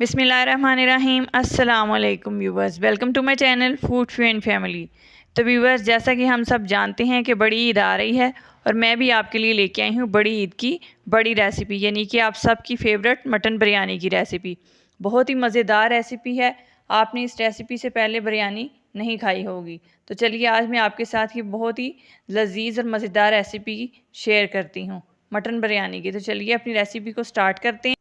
बिस्मिल्लाहिर्रहमानिर्रहीम। अस्सलामुअलैकुम viewers, welcome to my channel food few and family. तो व्यूवर्स, जैसा कि हम सब जानते हैं कि बड़ी ईद आ रही है और मैं भी आपके लिए लेके आई हूँ बड़ी ईद की बड़ी रेसिपी, यानी कि आप सबकी फेवरेट मटन बिरयानी की रेसिपी। बहुत ही मज़ेदार रेसिपी है। आपने इस रेसिपी से पहले बिरयानी नहीं खाई होगी। तो चलिए आज मैं आपके साथ ये बहुत ही लजीज और मज़ेदार रेसिपी शेयर करती हूँ मटन बिरयानी की। तो चलिए अपनी रेसिपी को स्टार्ट करते हैं।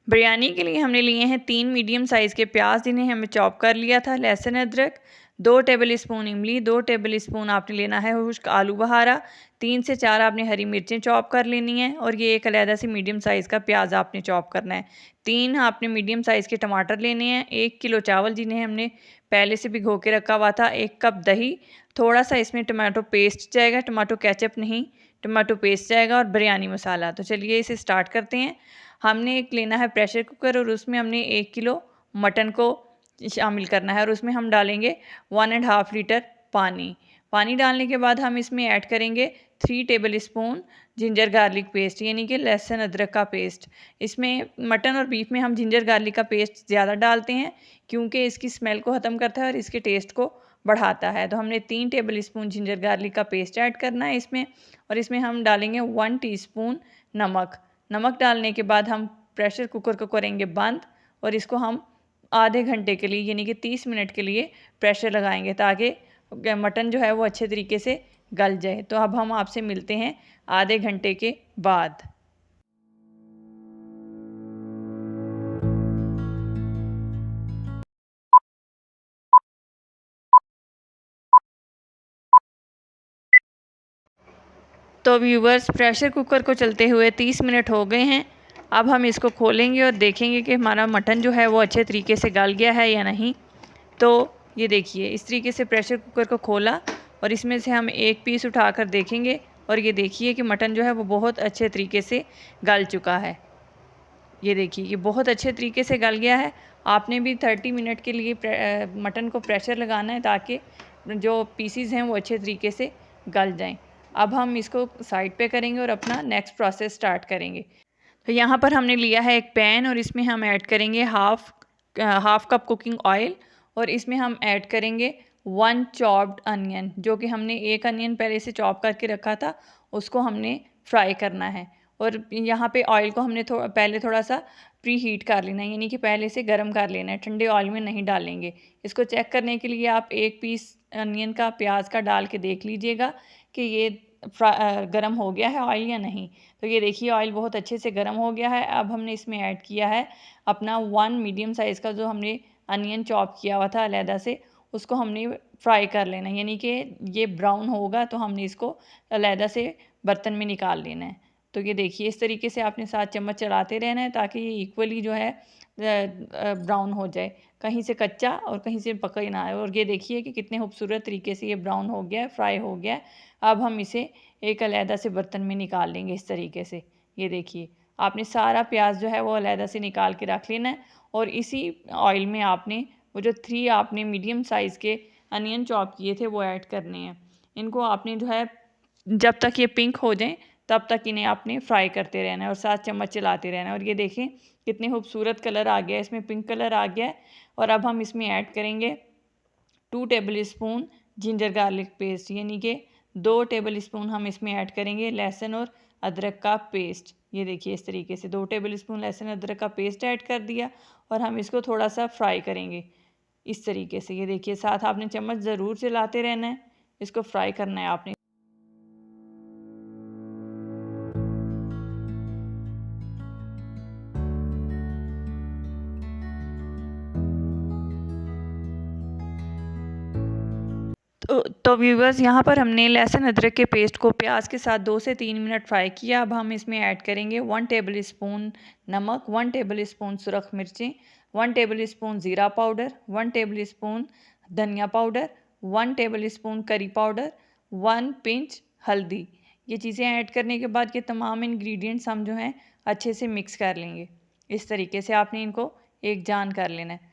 बिरयानी के लिए हमने लिए हैं 3 मीडियम साइज़ के प्याज, जिन्हें हमें चॉप कर लिया था। लहसुन अदरक, 2 टेबल स्पून इमली, 2 टेबल स्पून आपने लेना है खुश्क आलू बहारा, 3 से 4 आपने हरी मिर्चें चॉप कर लेनी है और ये एक अलहदा सी मीडियम साइज़ का प्याज आपने चॉप करना है। 3 आपने मीडियम साइज़ के टमाटर लेने हैं। 1 किलो चावल, जिन्हें हमने पहले से भिगो के रखा हुआ था। 1 कप दही, थोड़ा सा इसमें टमाटो पेस्ट जाएगा, टमाटो केचप नहीं, टमाटो पेस्ट जाएगा, और बिरयानी मसाला। तो चलिए इसे स्टार्ट करते हैं। हमने एक लेना है प्रेशर कुकर और उसमें हमने 1 किलो मटन को शामिल करना है और उसमें हम डालेंगे 1.5 लीटर पानी। पानी डालने के बाद हम इसमें ऐड करेंगे 3 table spoon ginger garlic paste, यानी कि लहसुन अदरक का पेस्ट। इसमें मटन और बीफ में हम जिंजर गार्लिक का पेस्ट ज़्यादा डालते हैं क्योंकि इसकी स्मेल को ख़त्म करता है और इसके टेस्ट को बढ़ाता है। तो हमने 3 टेबल स्पून जिंजर गार्लिक का पेस्ट ऐड करना है इसमें, और इसमें हम डालेंगे 1 टीस्पून नमक। नमक डालने के बाद हम प्रेशर कुकर को करेंगे बंद और इसको हम आधे घंटे के लिए, यानी कि 30 मिनट के लिए प्रेशर लगाएंगे ताकि मटन जो है वो अच्छे तरीके से गल जाए। तो अब हम आपसे मिलते हैं आधे घंटे के बाद। तो व्यूवर्स, प्रेशर कुकर को चलते हुए 30 मिनट हो गए हैं। अब हम इसको खोलेंगे और देखेंगे कि हमारा मटन जो है वो अच्छे तरीके से गल गया है या नहीं। तो ये देखिए, इस तरीके से प्रेशर कुकर को खोला और इसमें से हम एक पीस उठाकर देखेंगे और ये देखिए कि मटन जो है वो बहुत अच्छे तरीके से गल चुका है। ये देखिए, ये बहुत अच्छे तरीके से गल गया है। आपने भी 30 मिनट के लिए मटन को प्रेशर लगाना है ताकि जो पीसीज हैं वो अच्छे तरीके से गल जाएं। अब हम इसको साइड पे करेंगे और अपना नेक्स्ट प्रोसेस स्टार्ट करेंगे। तो यहाँ पर हमने लिया है एक पैन और इसमें हम ऐड करेंगे हाफ कप कुकिंग ऑयल, और इसमें हम ऐड करेंगे 1 चॉप्ड अनियन, जो कि हमने एक अनियन पहले से चॉप करके रखा था, उसको हमने फ्राई करना है। और यहाँ पे ऑयल को हमने पहले थोड़ा सा प्री हीट कर लेना है, यानी कि पहले से गर्म कर लेना है, ठंडे ऑयल में नहीं डालेंगे। इसको चेक करने के लिए आप एक पीस अनियन का, प्याज का डाल के देख लीजिएगा कि ये गर्म हो गया है ऑयल या नहीं। तो ये देखिए, ऑयल बहुत अच्छे से गर्म हो गया है। अब हमने इसमें ऐड किया है अपना 1 मीडियम साइज़ का जो हमने अनियन चॉप किया हुआ था अलहदा से, उसको हमने फ्राई कर लेना है, यानी कि ये ब्राउन होगा तो हमने इसको अलहदा से बर्तन में निकाल लेना है। तो ये देखिए, इस तरीके से आपने 7 चम्मच चलाते रहना है ताकि ये इक्वली जो है ब्राउन हो जाए, कहीं से कच्चा और कहीं से पका ही ना आए। और ये देखिए कि कितने खूबसूरत तरीके से ये ब्राउन हो गया है, फ्राई हो गया है। अब हम इसे एक अलहदा से बर्तन में निकाल लेंगे इस तरीके से। ये देखिए, आपने सारा प्याज जो है वो अलहदा से निकाल के रख लेना है और इसी ऑयल में आपने वो जो 3 आपने मीडियम साइज़ के अनियन चॉप किए थे वो ऐड करने हैं। इनको आपने जो है जब तक ये पिंक हो जाएं तब तक इन्हें आपने फ्राई करते रहना है और 7 चम्मच चलाते रहना है। और ये देखें कितने खूबसूरत कलर आ गया है, इसमें पिंक कलर आ गया है। और अब हम इसमें ऐड करेंगे 2 table spoon ginger garlic paste, यानी कि 2 टेबल स्पून हम इसमें ऐड करेंगे लहसुन और अदरक का पेस्ट। ये देखिए, इस तरीके से 2 टेबल स्पून लहसुन अदरक का पेस्ट ऐड कर दिया और हम इसको थोड़ा सा फ्राई करेंगे इस तरीके से। ये देखिए, साथ आपने चम्मच ज़रूर चलाते रहना है, इसको फ्राई करना है आपने। तो व्यूवर्स, यहाँ पर हमने लहसुन अदरक के पेस्ट को प्याज के साथ 2 से 3 मिनट फ्राई किया। अब हम इसमें ऐड करेंगे 1 टेबल स्पून नमक, 1 टेबल स्पून सुरख मिर्चें, 1 टेबल स्पून ज़ीरा पाउडर, 1 टेबल स्पून धनिया powder, 1 table spoon curry powder, 1 pinch हल्दी। ये चीज़ें ऐड करने के बाद ये तमाम इंग्रेडिएंट्स हम जो हैं अच्छे से मिक्स कर लेंगे। इस तरीके से आपने इनको एक जान कर लेना है।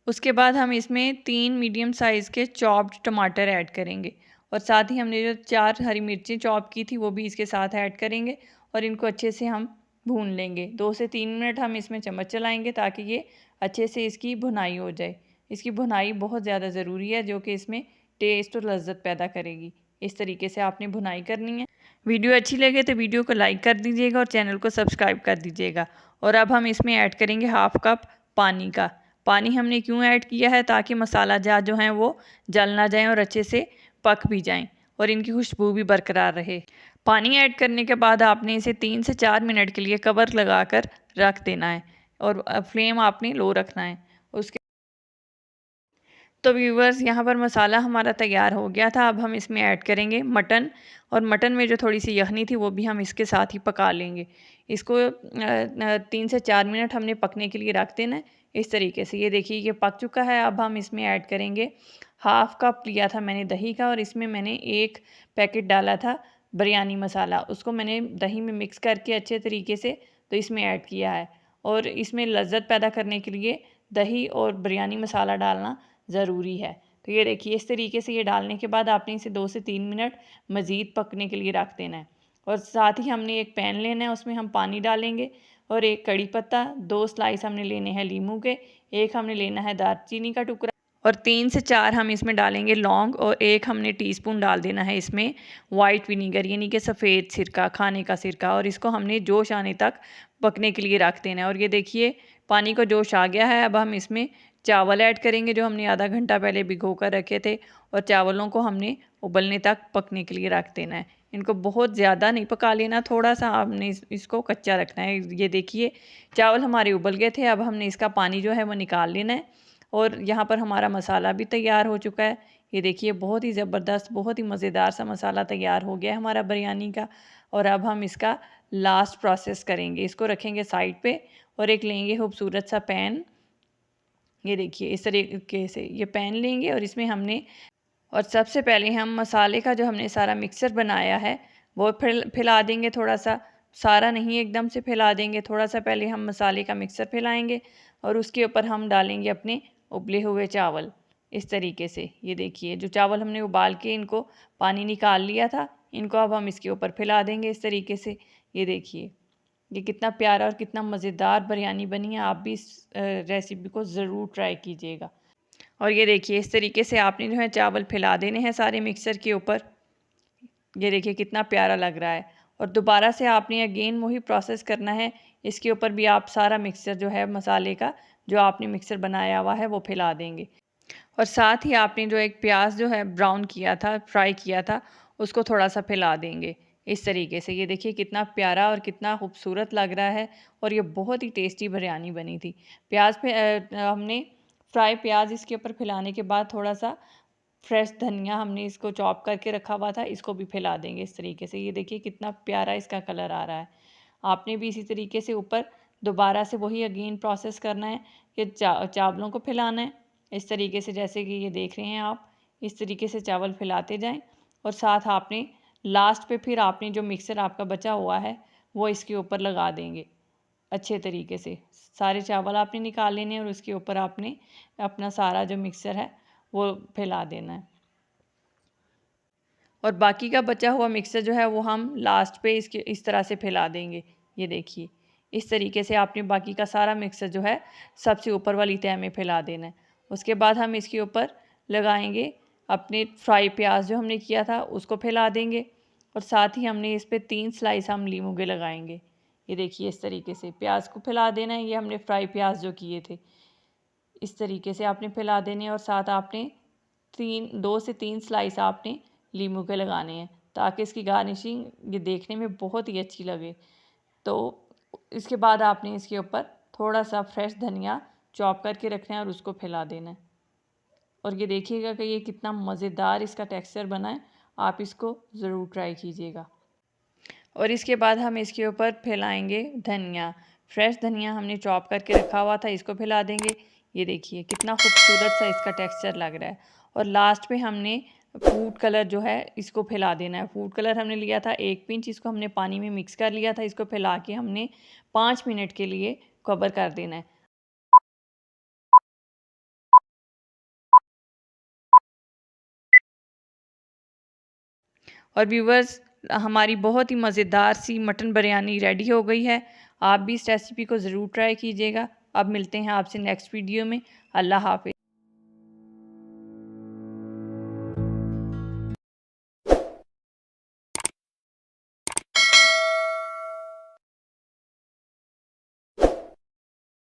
उसके बाद हम इसमें 3 मीडियम साइज़ के चॉप्ड टमाटर ऐड करेंगे और साथ ही हमने जो 4 हरी मिर्चें चॉप की थी वो भी इसके साथ ऐड करेंगे और इनको अच्छे से हम भून लेंगे। 2 से 3 मिनट हम इसमें चम्मच चलाएंगे ताकि ये अच्छे से इसकी भुनाई हो जाए। इसकी भुनाई बहुत ज़्यादा ज़रूरी है, जो कि इसमें टेस्ट और लज्जत पैदा करेगी। इस तरीके से आपने भुनाई करनी है। वीडियो अच्छी लगे तो वीडियो को लाइक कर दीजिएगा और चैनल को सब्सक्राइब कर दीजिएगा। और अब हम इसमें ऐड करेंगे 1/2 कप पानी का। पानी हमने क्यों ऐड किया है? ताकि मसाला जार जो हैं वो जल ना जाएँ और अच्छे से पक भी जाएँ और इनकी खुशबू भी बरकरार रहे। पानी ऐड करने के बाद आपने इसे 3 से 4 मिनट के लिए कवर लगाकर रख देना है और फ्लेम आपने लो रखना है। उसके तो व्यूवर्स, यहाँ पर मसाला हमारा तैयार हो गया था। अब हम इसमें ऐड करेंगे मटन, और मटन में जो थोड़ी सी यखनी थी वो भी हम इसके साथ ही पका लेंगे। इसको 3 से 4 मिनट हमने पकने के लिए रख देना है। इस तरीके से ये देखिए ये पक चुका है। अब हम इसमें ऐड करेंगे 1/2 कप लिया था मैंने दही का, और इसमें मैंने 1 पैकेट डाला था बिरयानी मसाला। उसको मैंने दही में मिक्स करके अच्छे तरीके से तो इसमें ऐड किया है। और इसमें लज्जत पैदा करने के लिए दही और बिरयानी मसाला डालना ज़रूरी है। तो ये देखिए इस तरीके से ये डालने के बाद आपने इसे 2 से 3 मिनट मज़ीद पकने के लिए रख देना है। और साथ ही हमने एक पैन लेना है, उसमें हम पानी डालेंगे और 1 कड़ी पत्ता, 2 स्लाइस हमने लेने हैं लीमू के, 1 हमने लेना है दालचीनी का टुकड़ा, और 3 से 4 हम इसमें डालेंगे लौंग, और 1 हमने टीस्पून डाल देना है इसमें वाइट विनीगर यानी कि सफ़ेद सिरका, खाने का सिरका। और इसको हमने जोश आने तक पकने के लिए रख देना है। और ये देखिए पानी को जोश आ गया है। अब हम इसमें चावल ऐड करेंगे जो हमने आधा घंटा पहले भिगो कर रखे थे, और चावलों को हमने उबलने तक पकने के लिए रख देना है। इनको बहुत ज़्यादा नहीं पका लेना, थोड़ा सा हमने इसको कच्चा रखना है। ये देखिए चावल हमारे उबल गए थे। अब हमने इसका पानी जो है वो निकाल लेना है। और यहाँ पर हमारा मसाला भी तैयार हो चुका है। ये देखिए बहुत ही ज़बरदस्त, बहुत ही मज़ेदार सा मसाला तैयार हो गया है हमारा बिरयानी का। और अब हम इसका लास्ट प्रोसेस करेंगे। इसको रखेंगे साइड पे और एक लेंगे खूबसूरत सा पैन। ये देखिए इस तरीके से ये पैन लेंगे और इसमें हमने, और सबसे पहले हम मसाले का जो हमने सारा मिक्सर बनाया है वो फैला देंगे थोड़ा सा। सारा नहीं एकदम से फैला देंगे, थोड़ा सा पहले हम मसाले का मिक्सर फैलाएंगे और उसके ऊपर हम डालेंगे अपने उबले हुए चावल। इस तरीके से ये देखिए जो चावल हमने उबाल के इनको पानी निकाल लिया था, इनको अब हम इसके ऊपर फैला देंगे इस तरीके से। ये देखिए ये कितना प्यारा और कितना मज़ेदार बिरयानी बनी है। आप भी इस रेसिपी को ज़रूर ट्राई कीजिएगा। और ये देखिए इस तरीके से आपने जो है चावल फैला देने हैं सारे मिक्सर के ऊपर। ये देखिए कितना प्यारा लग रहा है। और दोबारा से आपने अगेन वही प्रोसेस करना है। इसके ऊपर भी आप सारा मिक्सर जो है मसाले का जो आपने मिक्सर बनाया हुआ है वो फैला देंगे। और साथ ही आपने जो एक प्याज जो है ब्राउन किया था, फ्राई किया था, उसको थोड़ा सा फैला देंगे इस तरीके से। ये देखिए कितना प्यारा और कितना खूबसूरत लग रहा है। और ये बहुत ही टेस्टी बिरयानी बनी थी। प्याज पे हमने फ्राई प्याज इसके ऊपर फैलाने के बाद थोड़ा सा फ्रेश धनिया हमने इसको चॉप करके रखा हुआ था, इसको भी फैला देंगे इस तरीके से। ये देखिए कितना प्यारा इसका कलर आ रहा है। आपने भी इसी तरीके से ऊपर दोबारा से वही अगेन प्रोसेस करना है कि चावलों को फैलाना है इस तरीके से, जैसे कि ये देख रहे हैं आप। इस तरीके से चावल फैलाते जाएं और साथ आपने लास्ट पे फिर आपने जो मिक्सर आपका बचा हुआ है वो इसके ऊपर लगा देंगे अच्छे तरीके से। सारे चावल आपने निकाल लेने और उसके ऊपर आपने अपना सारा जो मिक्सर है वो फैला देना है। और बाकी का बचा हुआ मिक्सर जो है वो हम लास्ट पे इसके इस तरह से फैला देंगे। ये देखिए इस तरीके से आपने बाकी का सारा मिक्सर जो है सबसे ऊपर वाली तह में फैला देना है। उसके बाद हम इसके ऊपर लगाएंगे अपने फ्राई प्याज जो हमने किया था उसको फैला देंगे, और साथ ही हमने इस पर 3 स्लाइस हम लीमू के लगाएंगे। ये देखिए इस तरीके से प्याज को फैला देना है। ये हमने फ्राई प्याज जो किए थे इस तरीके से आपने फैला देने, और साथ आपने 2 से 3 स्लाइस आपने लीमू के लगाने हैं ताकि इसकी गार्निशिंग ये देखने में बहुत ही अच्छी लगे। तो इसके बाद आपने इसके ऊपर थोड़ा सा फ्रेश धनिया चॉप करके रखना है और उसको फैला देना है। और ये देखिएगा कि ये कितना मज़ेदार इसका टेक्सचर बना है। आप इसको ज़रूर ट्राई कीजिएगा। और इसके बाद हम इसके ऊपर फैलाएंगे धनिया। फ्रेश धनिया हमने चॉप करके रखा हुआ था, इसको फैला देंगे। ये देखिए कितना खूबसूरत सा इसका टेक्सचर लग रहा है। और लास्ट पे हमने फूड कलर जो है इसको फैला देना है। फूड कलर हमने लिया था 1 पिंच, इसको हमने पानी में मिक्स कर लिया था। इसको फैला के हमने 5 मिनट के लिए कवर कर देना है। और व्यूवर्स हमारी बहुत ही मज़ेदार सी मटन बिरयानी रेडी हो गई है। आप भी इस रेसिपी को ज़रूर ट्राई कीजिएगा। अब मिलते हैं आपसे नेक्स्ट वीडियो में। अल्लाह हाफ़िज़।